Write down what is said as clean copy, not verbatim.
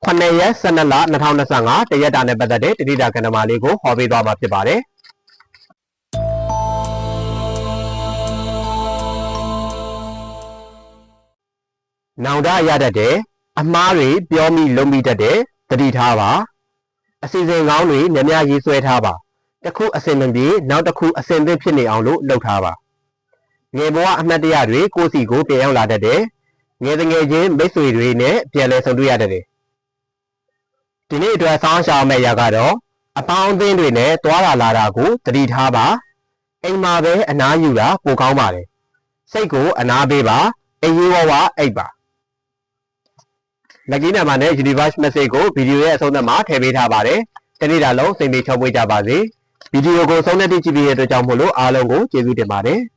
9 ရက် 12 လ 2025 တရက်တာနဲ့ပတ်သက်တဲ့တတိယကဏ္ဍမလေးကိုဟောပေးသွားမှာဖြစ်ပါတယ်။နောင်တရတတ်တဲ့အမှားတွေပြောမိလုံးမိတတ်တဲ့သတိထားပါအစီအစဉ်ကောင်းတွေများများရေးဆွဲထားပါတစ်ခုအစင်မပြေနောက်တစ်ခုအစင်သစ်ဖြစ်နေအောင်လို့လုပ်ထားပါငယ်ဘဝအမှတ်တရတွေကိုယ်စီကိုပြန်ရောက်လာတတ်တဲ့ငယ်တငယ်ချင်းမိတ်ဆွေတွေနဲ့ပြန်လည်ဆုံတွေ့ရတတ်တယ်ဒီနေ့အတွက်ဆောင်းရှောင်းမဲ့ရကတော့အပေါင်းအသင်းတွေနဲ့တွာလာလာတာကိုသတိထားပါအိမ်မှာပဲအနားယူတာပိုကောင်းပါတယ်စိတ်ကိုအနားပေးပါအေးဝဝအိပ်ပါLucky number နဲ့ Universe Message ကိုဗီဒီယိုရဲ့အဆုံးသတ်မှာထည့်ပေးထားပါတယ်။တနေ့တာလုံးစိတ်ပြေချောမွေ့ကြပါစေ။ဗီဒီယိုကိုဆုံးသက်ကြည့်ပြီးတဲ့အတွက်ကြောင့်မို့လို့အားလုံးကိုကျေးဇူးတင်ပါတယ်။